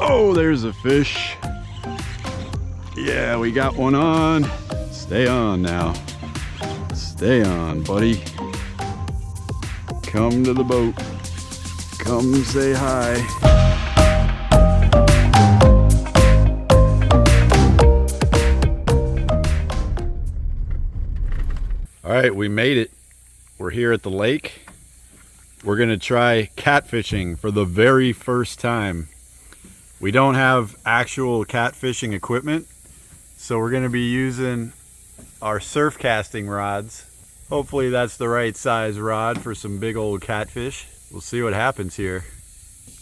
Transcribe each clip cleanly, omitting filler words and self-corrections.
Oh, there's a fish. Yeah, we got one on. Stay on now. Stay on, buddy. Come to the boat. Come say hi. All right, we made it. We're here at the lake. We're gonna try catfishing for the very first time. We don't have actual catfishing equipment, so we're gonna be using our surf casting rods. Hopefully that's the right size rod for some big old catfish. We'll see what happens here.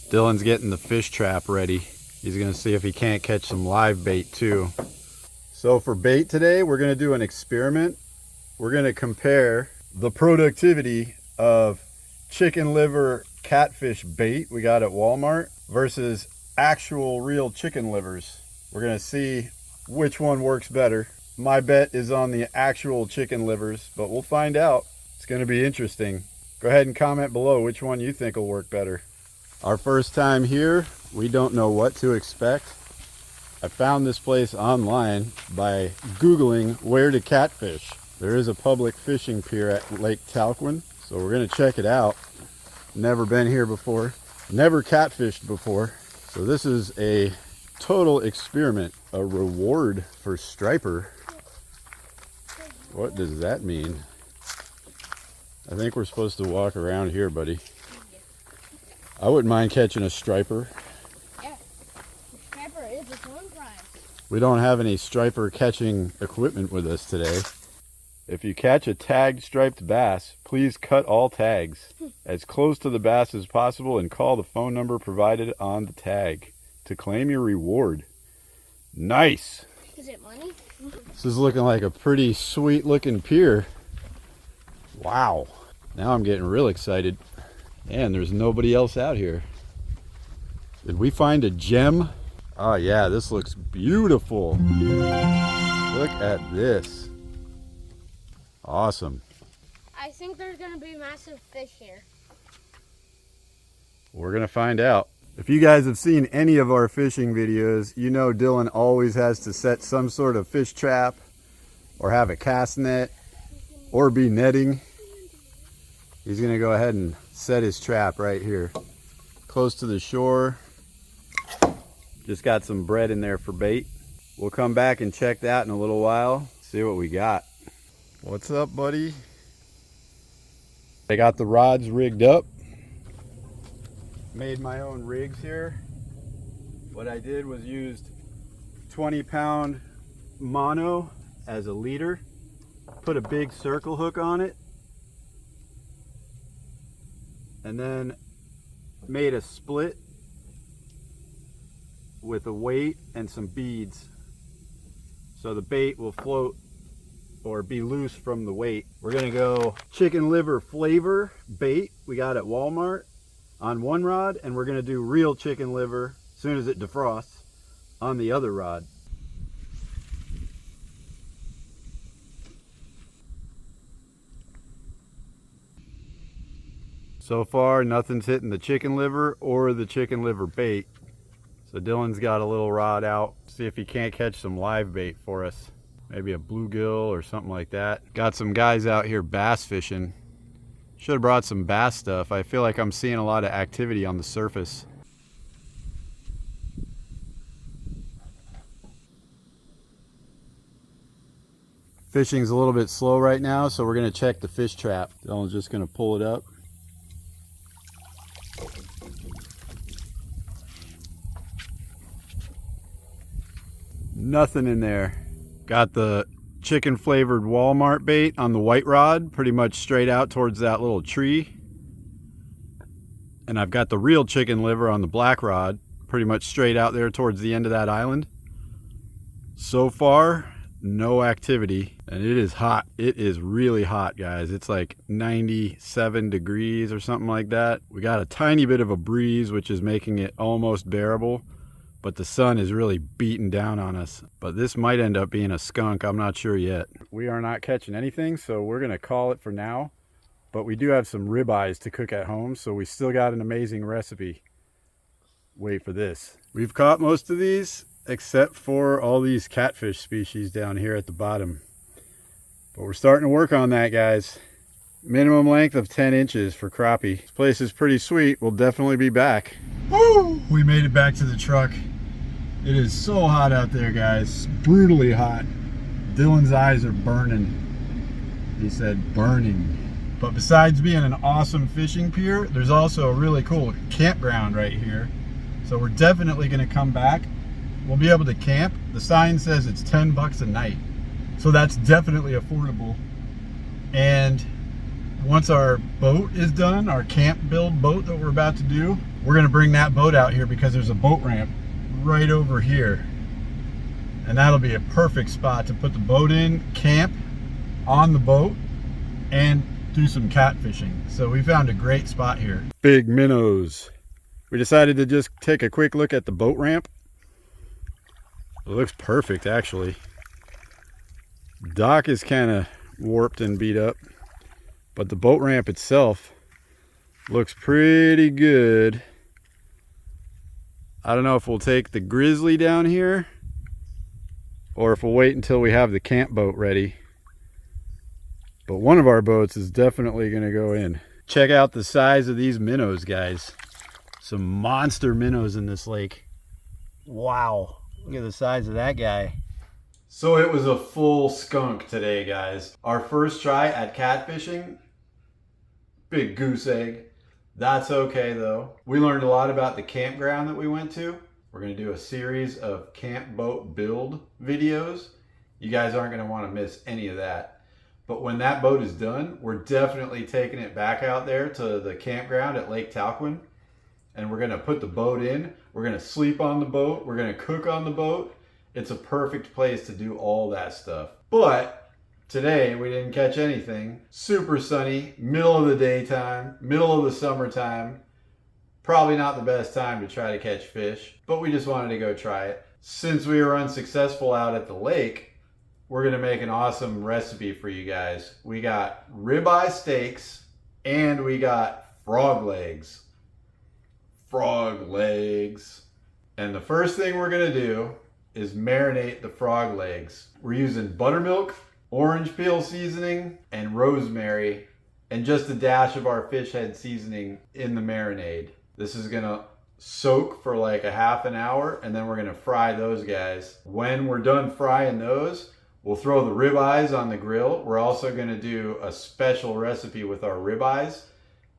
Dylan's getting the fish trap ready. He's gonna see if he can't catch some live bait too. So for bait today, we're gonna do an experiment. We're gonna compare the productivity of chicken liver catfish bait we got at Walmart versus actual real chicken livers. We're gonna see which one works better. My bet is on the actual chicken livers, but we'll find out. It's gonna be interesting. Go ahead and comment below which one you think will work better. Our first time here, we don't know what to expect. I found this place online by Googling where to catfish. There is a public fishing pier at Lake Talquin, so we're gonna check it out. Never been here before, never catfished before. So this is a total experiment, a reward for striper. What does that mean? I think we're supposed to walk around here, buddy. I wouldn't mind catching a striper. Yeah, the striper is its own prize. We don't have any striper catching equipment with us today. If you catch a tagged striped bass, please cut all tags as close to the bass as possible and call the phone number provided on the tag to claim your reward. Nice! Is it money? This is looking like a pretty sweet looking pier. Wow. Now I'm getting real excited. And there's nobody else out here. Did we find a gem? Oh yeah, this looks beautiful. Look at this. Awesome. I think there's going to be massive fish here. We're going to find out. If you guys have seen any of our fishing videos, you know Dylan always has to set some sort of fish trap or have a cast net or be netting. He's going to go ahead and set his trap right here, close to the shore. Just got some bread in there for bait. We'll come back and check that in a little while, see what we got. What's up, buddy? I got the rods rigged up. Made my own rigs here. What I did was used 20-pound mono as a leader. Put a big circle hook on it. And then made a split with a weight and some beads. So the bait will float or be loose from the weight. We're gonna go chicken liver flavor bait we got at Walmart on one rod, and we're gonna do real chicken liver as soon as it defrosts on the other rod. So far nothing's hitting the chicken liver or the chicken liver bait. So Dylan's got a little rod out, see if he can't catch some live bait for us. Maybe a bluegill or something like that. Got some guys out here bass fishing. Should have brought some bass stuff. I feel like I'm seeing a lot of activity on the surface. Fishing's a little bit slow right now, so we're gonna check the fish trap. Dylan's just gonna pull it up. Nothing in there. Got the chicken flavored Walmart bait on the white rod, pretty much straight out towards that little tree. And I've got the real chicken liver on the black rod, pretty much straight out there towards the end of that island. So far, no activity, and it is hot. It is really hot, guys. It's like 97 degrees or something like that. We got a tiny bit of a breeze, which is making it almost bearable. But the sun is really beating down on us. But this might end up being a skunk. I'm not sure yet. We are not catching anything, so we're gonna call it for now. But we do have some ribeyes to cook at home, so we still got an amazing recipe. Wait for this. We've caught most of these except for all these catfish species down here at the bottom. But we're starting to work on that, guys. Minimum length of 10 inches for crappie. This place is pretty sweet. We'll definitely be back. Woo! We made it back to the truck. It is so hot out there, guys. Brutally hot. Dylan's eyes are burning. He said burning. But besides being an awesome fishing pier, there's also a really cool campground right here. So we're definitely going to come back. We'll be able to camp. The sign says it's 10 bucks a night. So that's definitely affordable. And once our boat is done, our camp build boat that we're about to do, we're going to bring that boat out here because there's a boat ramp right over here. And that'll be a perfect spot to put the boat in, camp on the boat, and do some catfishing. So we found a great spot here. Big minnows. We decided to just take a quick look at the boat ramp. It looks perfect, actually. Dock is kind of warped and beat up, but the boat ramp itself looks pretty good. I don't know if we'll take the Grizzly down here or if we'll wait until we have the camp boat ready. But one of our boats is definitely going to go in. Check out the size of these minnows, guys. Some monster minnows in this lake. Wow. Look at the size of that guy. So it was a full skunk today, guys. Our first try at catfishing. Big goose egg. That's okay though. We learned a lot about the campground that we went to. We're going to do a series of camp boat build videos. You guys aren't going to want to miss any of that. But when that boat is done, we're definitely taking it back out there to the campground at Lake Talquin. And we're going to put the boat in. We're going to sleep on the boat. We're going to cook on the boat. It's a perfect place to do all that stuff. But today we didn't catch anything. Super sunny, middle of the daytime, middle of the summertime. Probably not the best time to try to catch fish, but we just wanted to go try it. Since we were unsuccessful out at the lake, we're going to make an awesome recipe for you guys. We got ribeye steaks and we got frog legs. Frog legs. And the first thing we're going to do is marinate the frog legs. We're using buttermilk, orange peel seasoning, and rosemary, and just a dash of our fish head seasoning in the marinade. This is going to soak for like a half an hour, and then we're going to fry those guys. When we're done frying those, we'll throw the ribeyes on the grill. We're also going to do a special recipe with our ribeyes.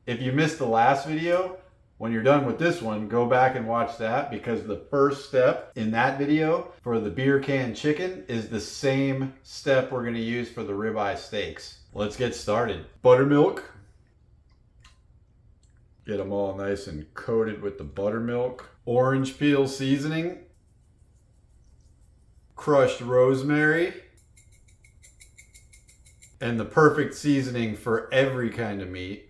If you missed the last video, when you're done with this one, go back and watch that, because the first step in that video for the beer can chicken is the same step we're going to use for the ribeye steaks. Let's get started. Buttermilk. Get them all nice and coated with the buttermilk. Orange peel seasoning. Crushed rosemary. And the perfect seasoning for every kind of meat.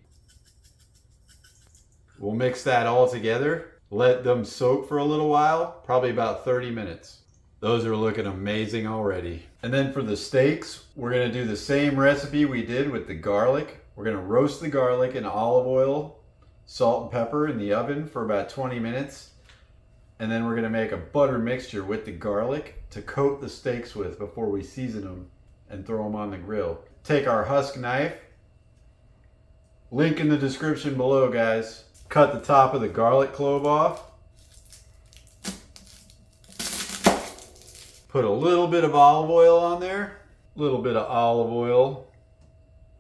We'll mix that all together, let them soak for a little while, probably about 30 minutes. Those are looking amazing already. And then for the steaks, we're gonna do the same recipe we did with the garlic. We're gonna roast the garlic in olive oil, salt and pepper in the oven for about 20 minutes. And then we're gonna make a butter mixture with the garlic to coat the steaks with before we season them and throw them on the grill. Take our Huusk knife, link in the description below, guys. Cut the top of the garlic clove off. Put a little bit of olive oil on there. A little bit of olive oil.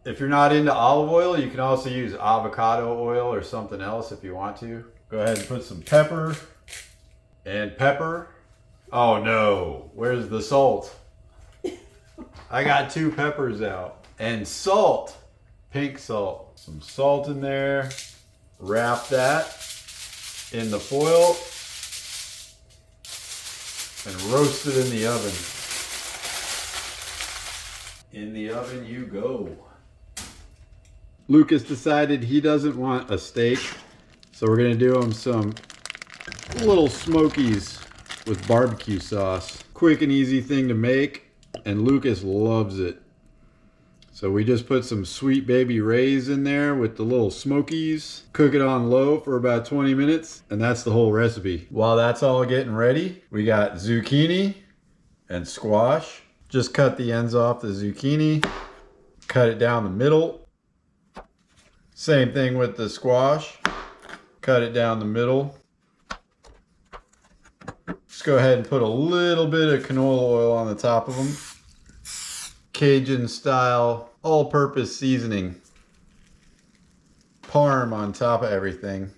If you're not into olive oil, you can also use avocado oil or something else if you want to. Go ahead and put some pepper. And pepper. Oh no, where's the salt? I got 2 peppers out. And salt. Pink salt. Some salt in there. Wrap that in the foil and roast it in the oven. In the oven you go. Lucas decided he doesn't want a steak, so we're gonna do him some little smokies with barbecue sauce. Quick and easy thing to make, and Lucas loves it. So we just put some Sweet Baby Rays in there with the little smokies. Cook it on low for about 20 minutes, and that's the whole recipe. While that's all getting ready, we got zucchini and squash. Just cut the ends off the zucchini, cut it down the middle. Same thing with the squash, cut it down the middle. Just go ahead and put a little bit of canola oil on the top of them. Cajun style, all-purpose seasoning. Parm on top of everything.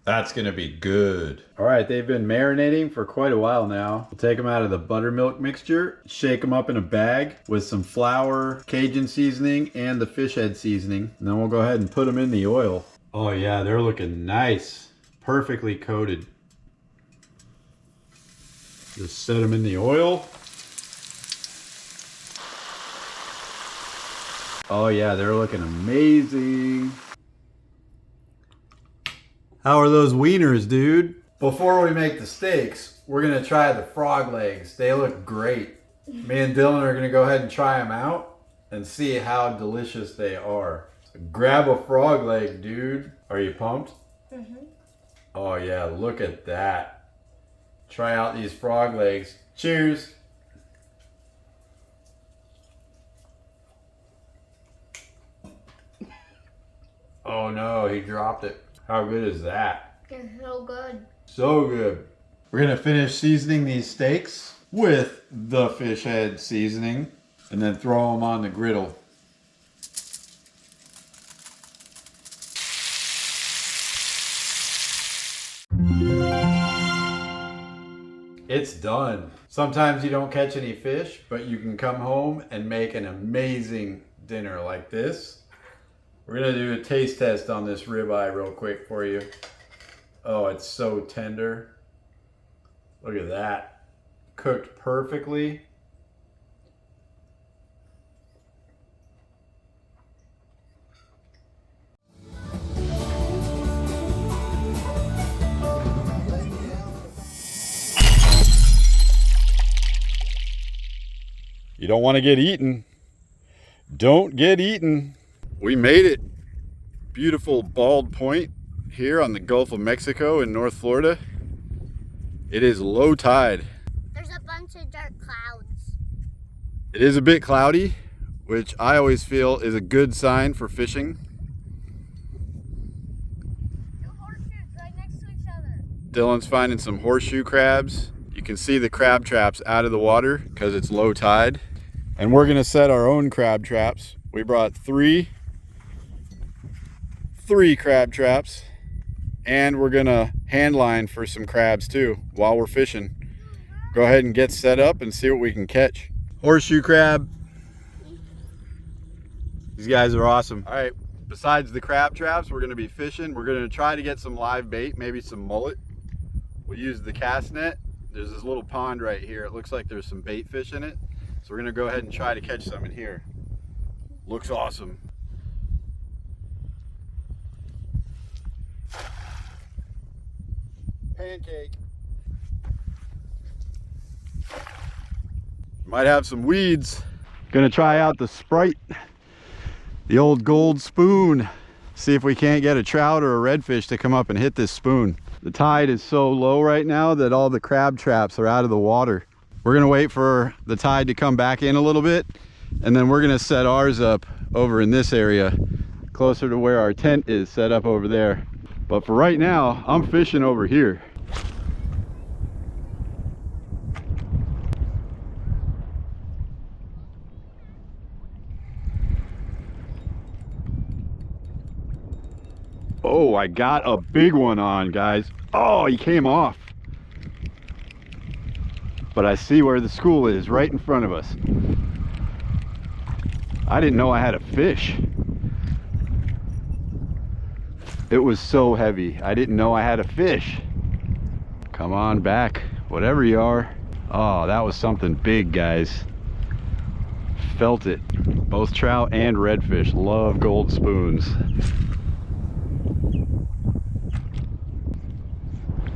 That's gonna be good. All right, they've been marinating for quite a while now. We'll take them out of the buttermilk mixture, shake them up in a bag with some flour, Cajun seasoning, and the fish head seasoning. And then we'll go ahead and put them in the oil. Oh yeah, they're looking nice. Perfectly coated. Just set them in the oil. Oh yeah, they're looking amazing. How are those wieners, dude? Before we make the steaks, we're gonna try the frog legs. They look great. Me and Dylan are gonna go ahead and try them out and see how delicious they are. So grab a frog leg, dude. Are you pumped? Mm-hmm. Oh yeah, look at that. Try out these frog legs. Cheers. Oh no, he dropped it. How good is that? They're so good. So good. We're gonna finish seasoning these steaks with the fish head seasoning and then throw them on the griddle. It's done. Sometimes you don't catch any fish, but you can come home and make an amazing dinner like this. We're gonna do a taste test on this ribeye real quick for you. Oh, it's so tender. Look at that. Cooked perfectly. You don't want to get eaten. Don't get eaten. We made it. Beautiful Bald Point here on the Gulf of Mexico in North Florida. It is low tide. There's a bunch of dark clouds. It is a bit cloudy, which I always feel is a good sign for fishing. Two horseshoes right next to each other. Dylan's finding some horseshoe crabs. You can see the crab traps out of the water because it's low tide. And we're gonna set our own crab traps. We brought three crab traps, and we're gonna hand line for some crabs too while we're fishing. Go ahead and get set up and see what we can catch. Horseshoe crab. These guys are awesome. All right, besides the crab traps, we're gonna be fishing. We're gonna try to get some live bait, maybe some mullet. We'll use the cast net. There's this little pond right here. It looks like there's some bait fish in it. So we're gonna go ahead and try to catch some in here. Looks awesome. Pancake. Might have some weeds. Gonna try out the Sprite, the old gold spoon. See if we can't get a trout or a redfish to come up and hit this spoon. The tide is so low right now that all the crab traps are out of the water. We're gonna wait for the tide to come back in a little bit, and then we're gonna set ours up over in this area, closer to where our tent is set up over there. But for right now, I'm fishing over here. Oh, I got a big one on, guys. Oh, he came off. But I see where the school is, right in front of us. I didn't know I had a fish. It was so heavy. I didn't know I had a fish. Come on back, whatever you are. Oh, that was something big, guys. Felt it. Both trout and redfish love gold spoons.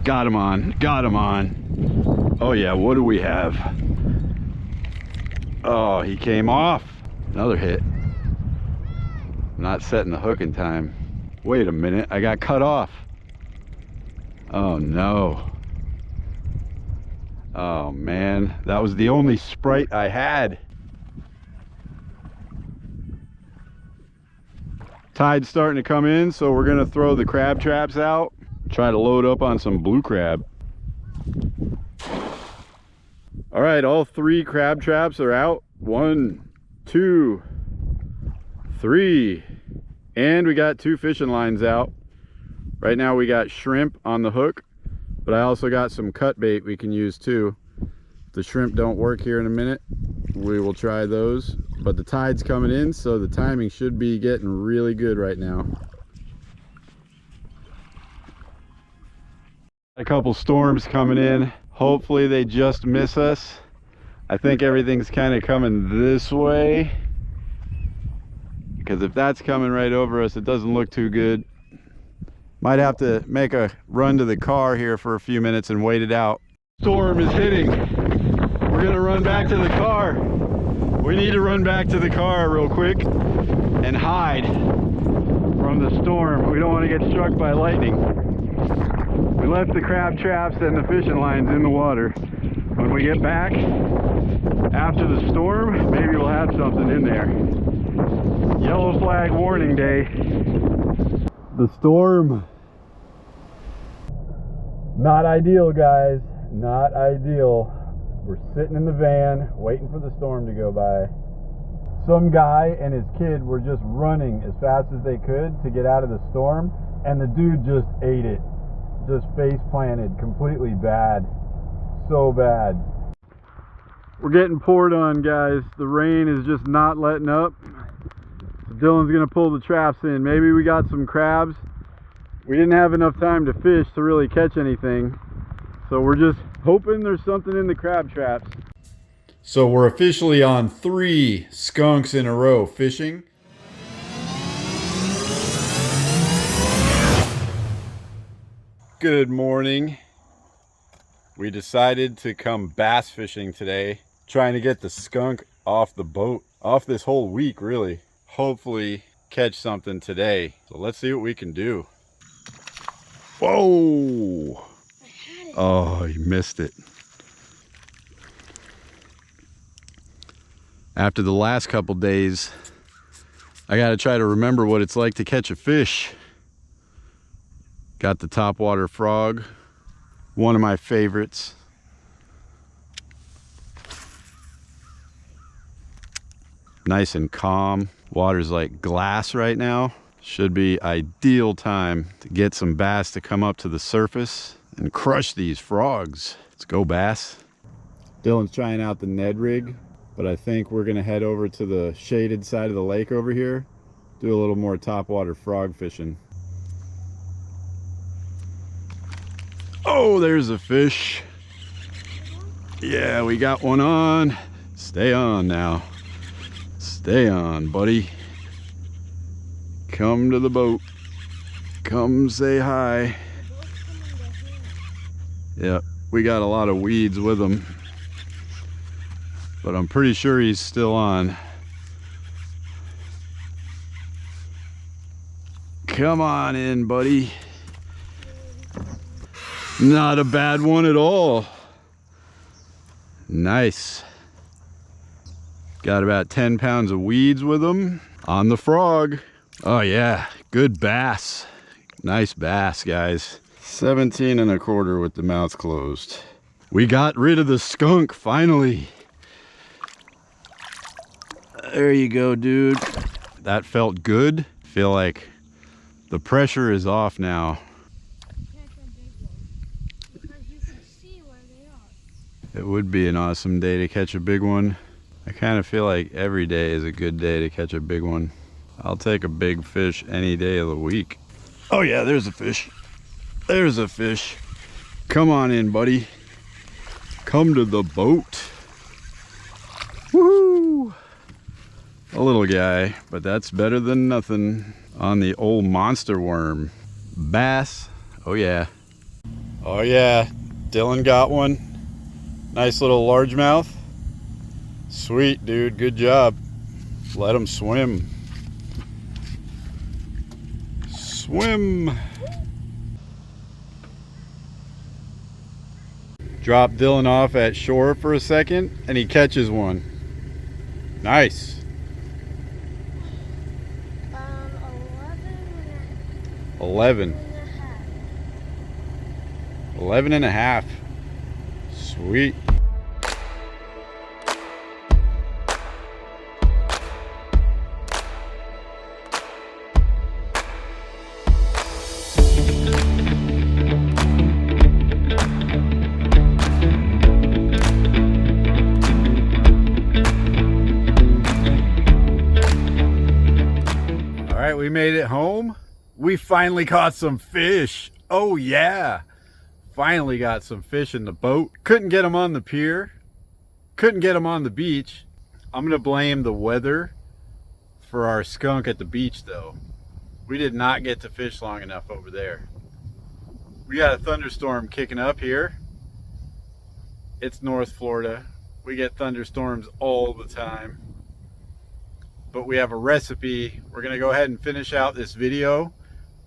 Got him on, got him on. Oh yeah, what do we have? Oh, he came off. Another hit. Not setting the hook in time. Wait a minute, I got cut off. Oh no. Oh man, that was the only Sprite I had. Tide's starting to come in, so we're gonna throw the crab traps out. Try to load up on some blue crab. All right, all 3 crab traps are out. 1, 2, 3. And we got 2 fishing lines out. Right now we got shrimp on the hook, but I also got some cut bait we can use too. If the shrimp don't work here in a minute, we will try those. But the tide's coming in, so the timing should be getting really good right now. A couple storms coming in. Hopefully they just miss us. I think everything's kind of coming this way, because if that's coming right over us, it doesn't look too good. Might have to make a run to the car here for a few minutes and wait it out. Storm is hitting. We're gonna run back to the car. We need to run back to the car real quick and hide from the storm. We don't want to get struck by lightning. We left the crab traps and the fishing lines in the water. When we get back after the storm, maybe we'll have something in there. Yellow flag warning day. The storm. Not ideal, guys. Not ideal. We're sitting in the van waiting for the storm to go by. Some guy and his kid were just running as fast as they could to get out of the storm, and the dude just ate it. Just face planted, completely bad. So bad. We're getting poured on, guys. The rain is just not letting up. So Dylan's gonna pull the traps in. Maybe we got some crabs. We didn't have enough time to fish to really catch anything, so we're just hoping there's something in the crab traps. So we're officially on 3 skunks in a row fishing. Good morning. We decided to come bass fishing today, trying to get the skunk off the boat, off this whole week really. Hopefully catch something today. So let's see what we can do. Whoa! Oh, you missed it. After the last couple days, I gotta try to remember what it's like to catch a fish. Got the topwater frog, one of my favorites. Nice and calm. Water's like glass right now. Should be ideal time to get some bass to come up to the surface and crush these frogs. Let's go, bass. Dylan's trying out the Ned rig, but I think we're gonna head over to the shaded side of the lake over here, do a little more topwater frog fishing. Oh, there's a fish. Yeah, we got one on. Stay on now. Stay on, buddy. Come to the boat. Come say hi. Yep, we got a lot of weeds with him, but I'm pretty sure he's still on. Come on in, buddy. Not a bad one at all. Nice. Got about 10 pounds of weeds with him on the frog. Oh yeah, good bass. Nice bass, guys. 17 1/4 with the mouth closed. We got rid of the skunk finally. There you go, dude. That felt good. Feel like the pressure is off now. It would be an awesome day to catch a big one. I kind of feel like every day is a good day to catch a big one. I'll take a big fish any day of the week. Oh yeah, there's a fish. There's a fish. Come on in, buddy. Come to the boat. Woohoo! A little guy, but that's better than nothing on the old monster worm. Bass. Oh yeah. Oh yeah, Dylan got one. Nice little largemouth. Sweet, dude. Good job. Let them swim. Swim. Drop Dylan off at shore for a second, and he catches one. Nice. 11. 11 and a half. Sweet. All right, we made it home. We finally caught some fish. Oh yeah. Finally got some fish in the boat. Couldn't get them on the pier. Couldn't get them on the beach. I'm gonna blame the weather for our skunk at the beach though. We did not get to fish long enough over there. We got a thunderstorm kicking up here. It's North Florida. We get thunderstorms all the time. But we have a recipe. We're gonna go ahead and finish out this video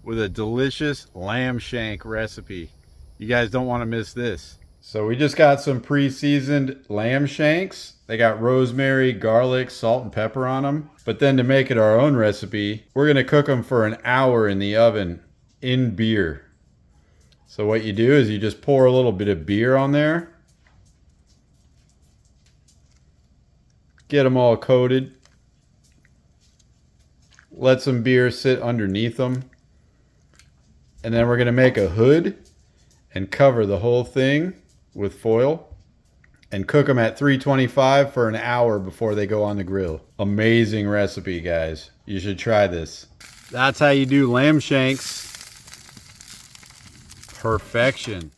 with a delicious lamb shank recipe. You guys don't want to miss this. So we just got some pre-seasoned lamb shanks. They got rosemary, garlic, salt, and pepper on them. But then to make it our own recipe, we're gonna cook them for an hour in the oven in beer. So what you do is you just pour a little bit of beer on there. Get them all coated. Let some beer sit underneath them. And then we're gonna make a hood and cover the whole thing with foil and cook them at 325 for an hour before they go on the grill. Amazing recipe, guys. You should try this. That's how you do lamb shanks. Perfection.